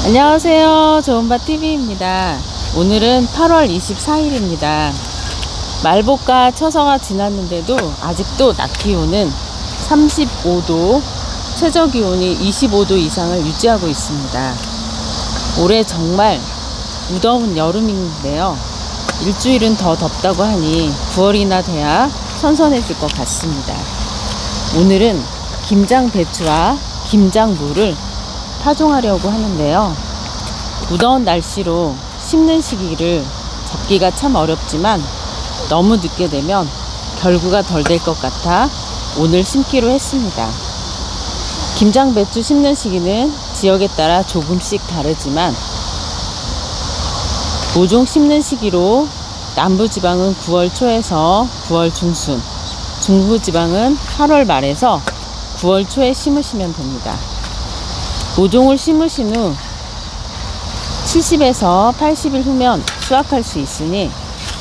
안녕하세요. 좋은밭TV입니다. 오늘은 8월 24일입니다. 말복과 처서가 지났는데도 아직도 낮 기온은 35도, 최저 기온이 25도 이상을 유지하고 있습니다. 올해 정말 무더운 여름인데요. 일주일은 더 덥다고 하니 9월이나 돼야 선선해질 것 같습니다. 오늘은 김장 배추와 김장무를 파종하려고 하는데요. 무더운 날씨로 심는 시기를 잡기가 참 어렵지만 너무 늦게 되면 결구가 덜 될 것 같아 오늘 심기로 했습니다. 김장 배추 심는 시기는 지역에 따라 조금씩 다르지만 모종 심는 시기로 남부지방은 9월 초에서 9월 중순, 중부지방은 8월 말에서 9월 초에 심으시면 됩니다. 모종을 심으신 후 70에서 80일 후면 수확할 수 있으니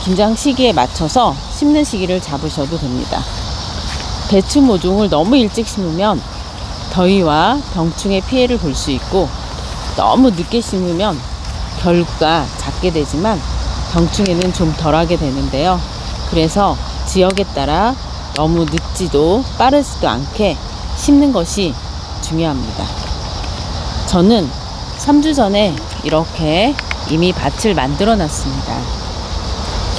김장 시기에 맞춰서 심는 시기를 잡으셔도 됩니다. 배추 모종을 너무 일찍 심으면 더위와 병충해 피해를 볼 수 있고 너무 늦게 심으면 결구가 작게 되지만 병충해는 좀 덜하게 되는데요. 그래서 지역에 따라 너무 늦지도 빠르지도 않게 심는 것이 중요합니다. 저는 3주 전에 이렇게 이미 밭을 만들어 놨습니다.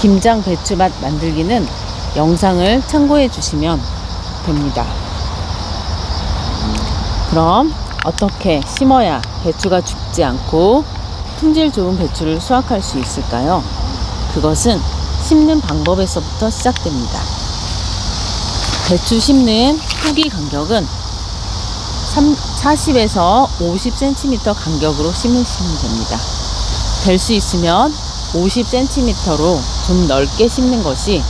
김장 배추밭 만들기는 영상을 참고해 주시면 됩니다. 그럼 어떻게 심어야 배추가 죽지 않고 품질 좋은 배추를 수확할 수 있을까요? 그것은 심는 방법에서부터 시작됩니다. 배추 심는 후기 간격은 40에서 50cm 간격으로 심으시면 됩니다. 될 수 있으면 50cm로 좀 넓게 심는 것이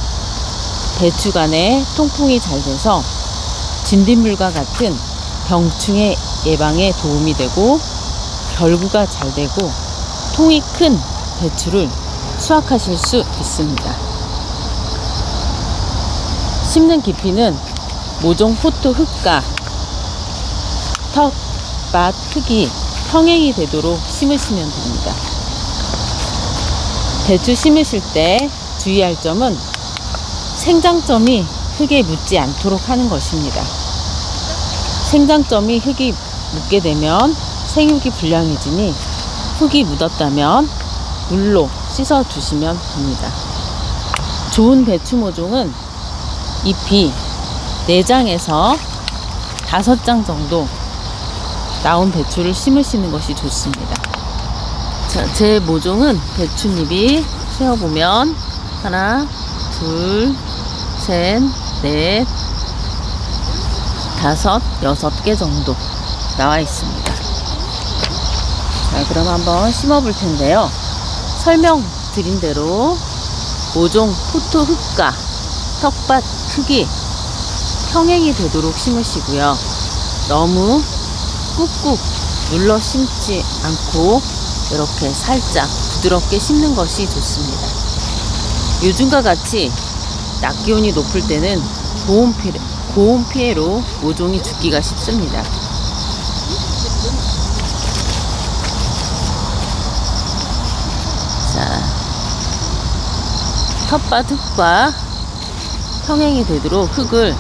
배추 간에 통풍이 잘 돼서 진딧물과 같은 병충해 예방에 도움이 되고 결구가 잘 되고 통이 큰 배추를 수확하실 수 있습니다. 심는 깊이는 모종 포토 흙과 텃밭 흙이 평행이 되도록 심으시면 됩니다. 배추 심으실 때 주의할 점은 생장점이 흙에 묻지 않도록 하는 것입니다. 생장점이 흙이 묻게 되면 생육이 불량해지니 흙이 묻었다면 물로 씻어 주시면 됩니다. 좋은 배추 모종은 잎이 4장에서 5장 정도 나온 배추를 심으시는 것이 좋습니다. 자, 제 모종은 배추잎이 세어보면 하나, 둘, 셋, 넷, 5, 6개 정도 나와 있습니다. 자, 그럼 한번 심어 볼 텐데요. 설명드린 대로 모종 포토 흙과 텃밭 흙이 평행이 되도록 심으시고요. 너무 꾹꾹 눌러 심지 않고 이렇게 살짝 부드럽게 심는 것이 좋습니다. 요즘과 같이 낮 기온이 높을 때는 고온 피해로 모종이 죽기가 쉽습니다. 자, 텃밭 흙과 평행이 되도록 흙을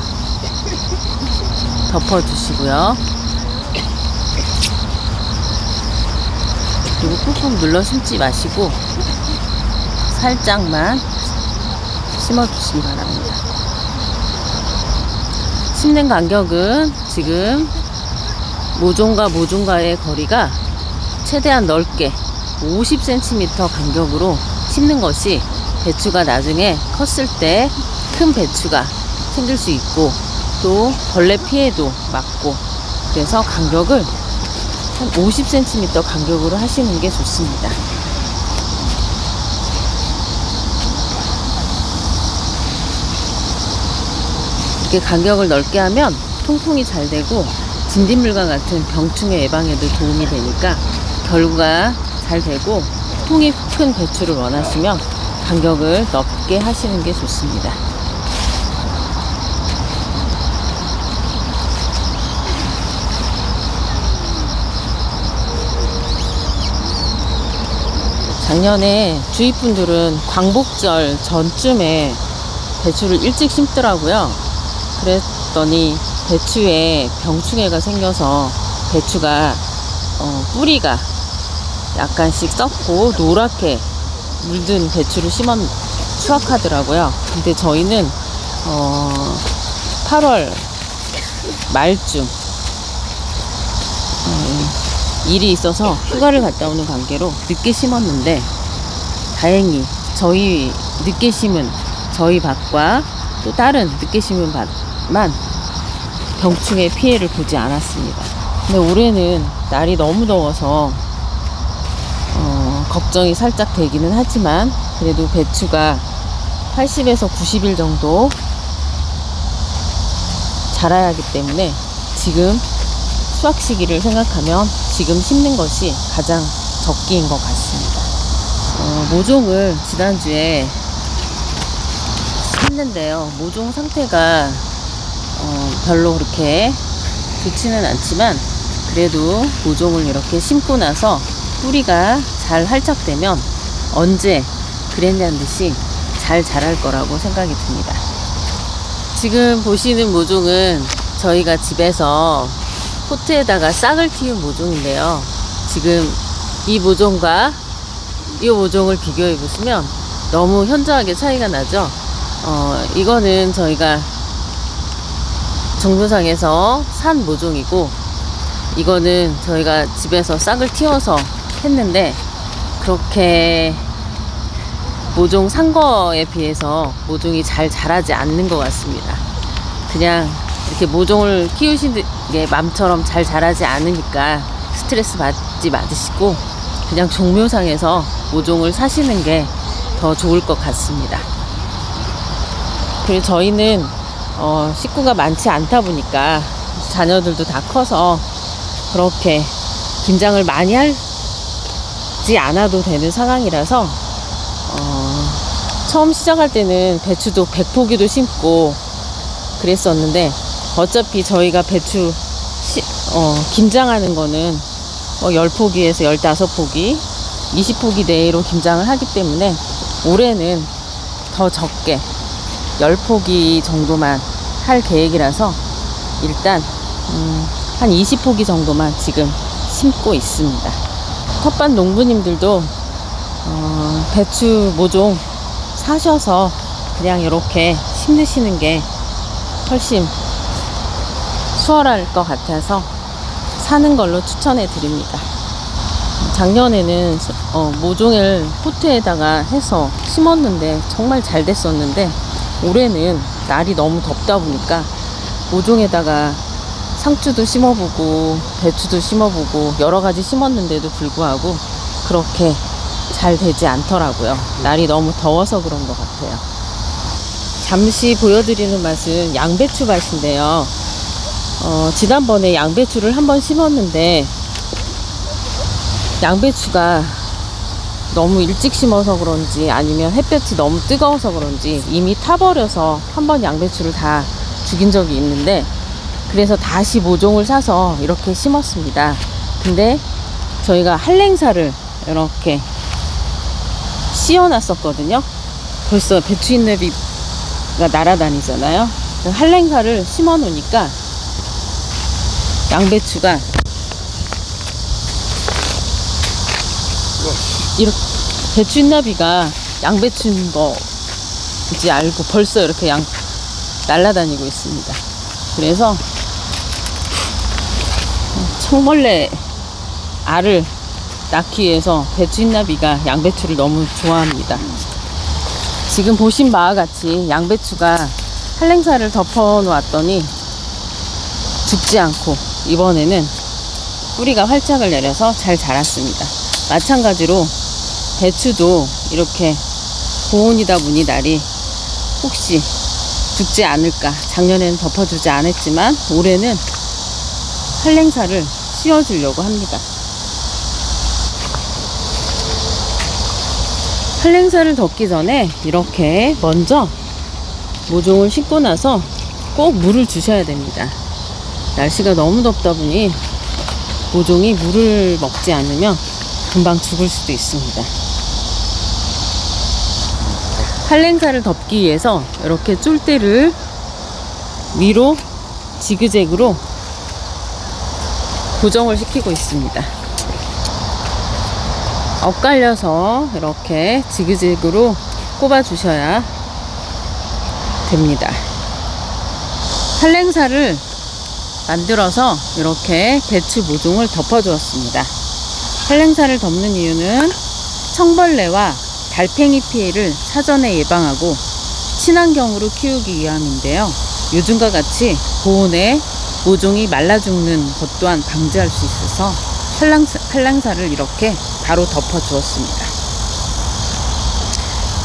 덮어주시고요. 그리고 꾹꾹 눌러 심지 마시고 살짝만 심어주시기 바랍니다. 심는 간격은 지금 모종과 모종과의 거리가 최대한 넓게 50cm 간격으로 심는 것이 배추가 나중에 컸을 때 큰 배추가 생길 수 있고 또 벌레 피해도 막고 그래서 간격을 한 50cm 간격으로 하시는 게 좋습니다. 이렇게 간격을 넓게 하면 통풍이 잘 되고 진딧물과 같은 병충해 예방에도 도움이 되니까 결구가 잘 되고 통이 큰 배추를 원하시면 간격을 넓게 하시는 게 좋습니다. 작년에 주위 분들은 광복절 전쯤에 배추를 일찍 심더라고요. 그랬더니 배추에 병충해가 생겨서 배추가 뿌리가 약간씩 썩고 노랗게 물든 배추를 수확하더라고요. 근데 저희는 8월 말쯤 일이 있어서 휴가를 갔다 오는 관계로 늦게 심었는데, 다행히 저희 늦게 심은 저희 밭과 또 다른 늦게 심은 밭만 병충해 피해를 보지 않았습니다. 근데 올해는 날이 너무 더워서 걱정이 살짝 되기는 하지만, 그래도 배추가 80에서 90일 정도 자라야 하기 때문에 지금 수확 시기를 생각하면 지금 심는 것이 가장 적기인 것 같습니다. 모종을 지난주에 샀는데요. 모종 상태가 별로 그렇게 좋지는 않지만, 그래도 모종을 이렇게 심고 나서 뿌리가 잘 활착되면 언제 그랬냐는 듯이 잘 자랄 거라고 생각이 듭니다. 지금 보시는 모종은 저희가 집에서 포트에다가 싹을 틔운 모종인데요. 지금 이 모종과 이 모종을 비교해 보시면 너무 현저하게 차이가 나죠. 이거는 저희가 정보상에서 산 모종이고, 이거는 저희가 집에서 싹을 틔워서 했는데, 그렇게 모종 산 거에 비해서 모종이 잘 자라지 않는 것 같습니다. 그냥 이렇게 모종을 키우시는 게 맘처럼 잘 자라지 않으니까 스트레스 받지 마시고 그냥 종묘상에서 모종을 사시는 게 더 좋을 것 같습니다. 그리고 저희는 식구가 많지 않다 보니까 자녀들도 다 커서 그렇게 김장을 많이 하지 않아도 되는 상황이라서 처음 시작할 때는 배추도 100포기도 심고 그랬었는데, 어차피 저희가 배추 김장하는 거는 10포기에서 15포기, 20포기 내로 김장을 하기 때문에 올해는 더 적게 10포기 정도만 할 계획이라서 일단 한 20포기 정도만 지금 심고 있습니다. 텃밭 농부님들도 배추 모종 사셔서 그냥 이렇게 심으시는 게 훨씬 수월할 것 같아서 사는 걸로 추천해 드립니다. 작년에는 모종을 포트에다가 해서 심었는데 정말 잘 됐었는데, 올해는 날이 너무 덥다 보니까 모종에다가 상추도 심어보고 배추도 심어보고 여러 가지 심었는데도 불구하고 그렇게 잘 되지 않더라고요. 날이 너무 더워서 그런 것 같아요. 잠시 보여드리는 맛은 양배추 밭인데요. 지난번에 양배추를 한번 심었는데 양배추가 너무 일찍 심어서 그런지 아니면 햇볕이 너무 뜨거워서 그런지 이미 타버려서 한번 양배추를 다 죽인 적이 있는데, 그래서 다시 모종을 사서 이렇게 심었습니다. 근데 저희가 한랭사를 이렇게 씌워놨었거든요. 벌써 배추잎내비가 날아다니잖아요. 한랭사를 심어 놓으니까 양배추가 이렇게 배추잎나비가 양배추인 거지 알고 벌써 이렇게 날아다니고 있습니다. 그래서 청벌레 알을 낳기 위해서 배추잎나비가 양배추를 너무 좋아합니다. 지금 보신 바와 같이 양배추가 한랭사를 덮어 놓았더니 죽지 않고 이번에는 뿌리가 활짝을 내려서 잘 자랐습니다. 마찬가지로 배추도 이렇게 고온이다 보니 날이 혹시 죽지 않을까, 작년에는 덮어주지 않았지만 올해는 한랭사를 씌워주려고 합니다. 한랭사를 덮기 전에 이렇게 먼저 모종을 심고 나서 꼭 물을 주셔야 됩니다. 날씨가 너무 덥다 보니 모종이 물을 먹지 않으면 금방 죽을 수도 있습니다. 활랭사를 덮기 위해서 이렇게 쫄대를 위로 지그재그로 고정을 시키고 있습니다. 엇갈려서 이렇게 지그재그로 꼽아 주셔야 됩니다. 활랭사를 만들어서 이렇게 배추 모종을 덮어 주었습니다. 활랭사를 덮는 이유는 청벌레와 달팽이 피해를 사전에 예방하고 친환경으로 키우기 위함인데요. 요즘과 같이 고온에 모종이 말라 죽는 것 또한 방지할 수 있어서 활랭사를 이렇게 바로 덮어 주었습니다.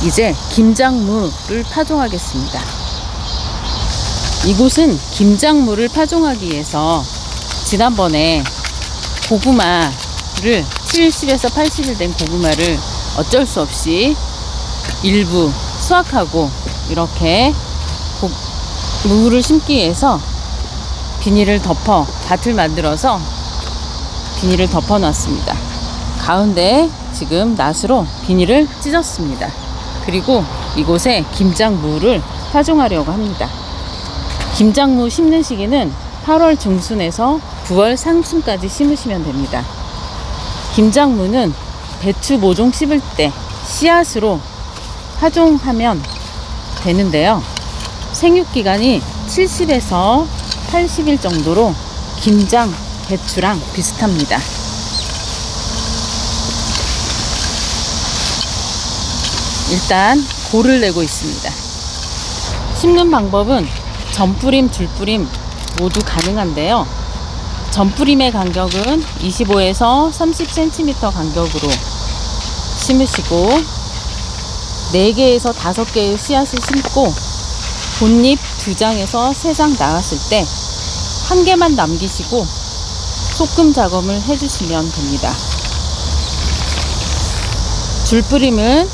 이제 김장무를 파종하겠습니다. 이곳은 김장무를 파종하기 위해서 지난번에 고구마를 70에서 80일 된 고구마를 어쩔 수 없이 일부 수확하고 이렇게 무를 심기 위해서 비닐을 덮어 밭을 만들어서 비닐을 덮어 놨습니다. 가운데 지금 낫으로 비닐을 찢었습니다. 그리고 이곳에 김장무를 파종하려고 합니다. 김장무 심는 시기는 8월 중순에서 9월 상순까지 심으시면 됩니다. 김장무는 배추 모종 씹을 때 씨앗으로 파종하면 되는데요. 생육기간이 70에서 80일 정도로 김장 배추랑 비슷합니다. 일단 골을 내고 있습니다. 심는 방법은 전뿌림, 줄뿌림 모두 가능한데요. 전뿌림의 간격은 25에서 30cm 간격으로 심으시고 4개에서 5개의 씨앗을 심고 본잎 2장에서 3장 나왔을 때 1개만 남기시고 소금 작업을 해주시면 됩니다. 줄뿌림은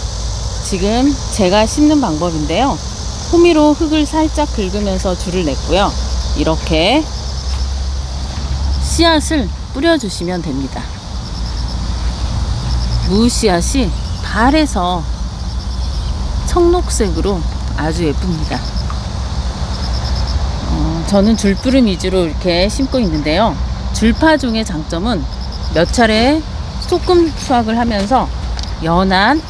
지금 제가 심는 방법인데요. 호미로 흙을 살짝 긁으면서 줄을 냈고요. 이렇게 씨앗을 뿌려주시면 됩니다. 무 씨앗이 발에서 청록색으로 아주 예쁩니다. 저는 줄뿌림 위주로 이렇게 심고 있는데요. 줄파종의 장점은 몇 차례 소금 수확을 하면서 연한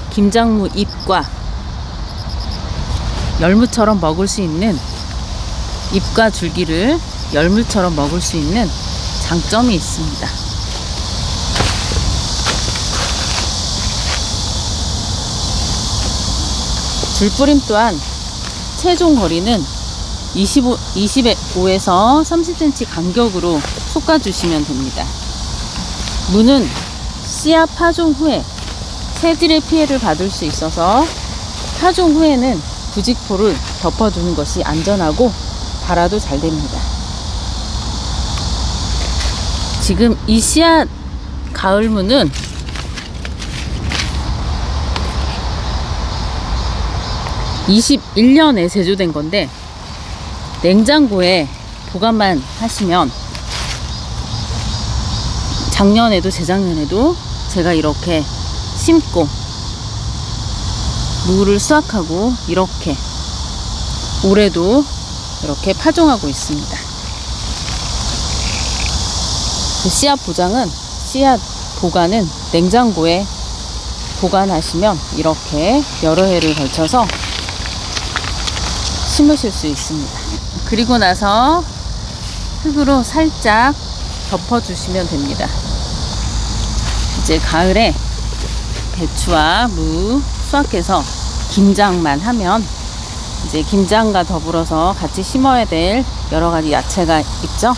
김장무 잎과 열무처럼 먹을 수 있는 잎과 줄기를 열무처럼 먹을 수 있는 장점이 있습니다. 줄뿌림 또한 최종 거리는 25에서 30cm 간격으로 솎아주시면 됩니다. 무는 씨앗 파종 후에 새들의 피해를 받을 수 있어서 파종 후에는 부직포를 덮어주는 것이 안전하고 발화도 잘 됩니다. 지금 이 씨앗 가을무는 (21년에) 제조된 건데 냉장고에 보관만 하시면 작년에도 재작년에도 제가 이렇게 심고 무를 수확하고 이렇게 올해도 이렇게 파종하고 있습니다. 그 씨앗 보관은 냉장고에 보관하시면 이렇게 여러 해를 걸쳐서 심으실 수 있습니다. 그리고 나서 흙으로 살짝 덮어주시면 됩니다. 이제 가을에 배추와 무 수확해서 김장만 하면 이제 김장과 더불어서 같이 심어야 될 여러 가지 야채가 있죠.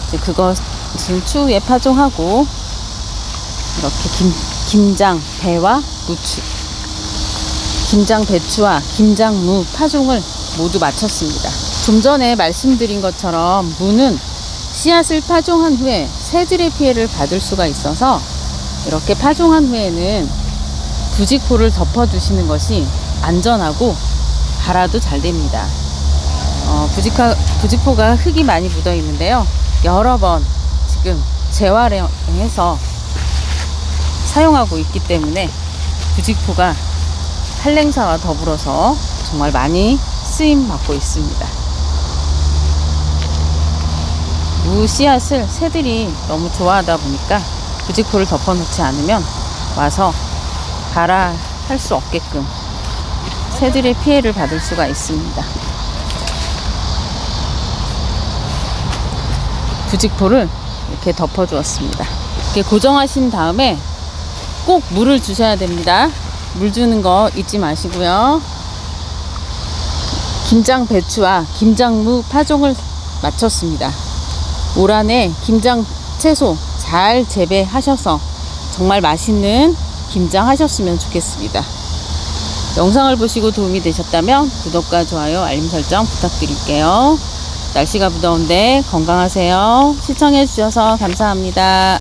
이제 그것을 추후에 파종하고 이렇게 김장 배와 무추, 김장 배추와 김장 무 파종을 모두 마쳤습니다. 좀 전에 말씀드린 것처럼 무는 씨앗을 파종한 후에 새들의 피해를 받을 수가 있어서 이렇게 파종한 후에는 부직포를 덮어주시는 것이 안전하고 발화도 잘 됩니다. 부직포가 흙이 많이 묻어 있는데요. 여러 번 지금 재활용해서 사용하고 있기 때문에 부직포가 산랭사와 더불어서 정말 많이 쓰임 받고 있습니다. 무 씨앗을 새들이 너무 좋아하다 보니까 부직포를 덮어놓지 않으면 와서 발아할 수 없게끔 새들의 피해를 받을 수가 있습니다. 부직포를 이렇게 덮어주었습니다. 이렇게 고정하신 다음에 꼭 물을 주셔야 됩니다. 물 주는 거 잊지 마시고요. 김장 배추와 김장무 파종을 마쳤습니다. 올 한해 김장 채소 잘 재배하셔서 정말 맛있는 김장 하셨으면 좋겠습니다. 영상을 보시고 도움이 되셨다면 구독과 좋아요, 알림 설정 부탁드릴게요. 날씨가 무더운데 건강하세요. 시청해 주셔서 감사합니다.